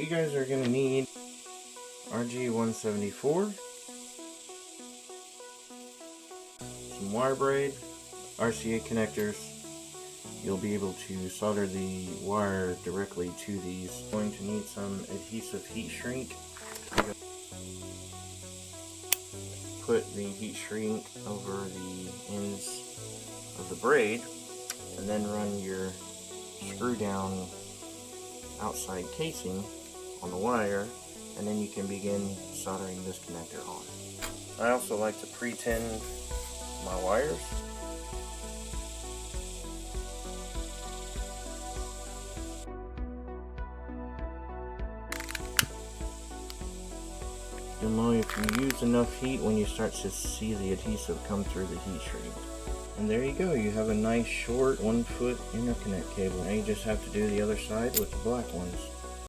what you guys are going to need: RG174, some wire braid, RCA connectors. You'll be able to solder the wire directly to these. Going to need some adhesive heat shrink. Put the heat shrink over the ends of the braid, and then run your screw down outside casing on the wire, and then you can begin soldering this connector on. I also like to pre-tin my wires. You'll know if you use enough heat when you start to see the adhesive come through the heat shrink. And there you go, you have a nice short 1-foot interconnect cable. Now you just have to do the other side with the black ones.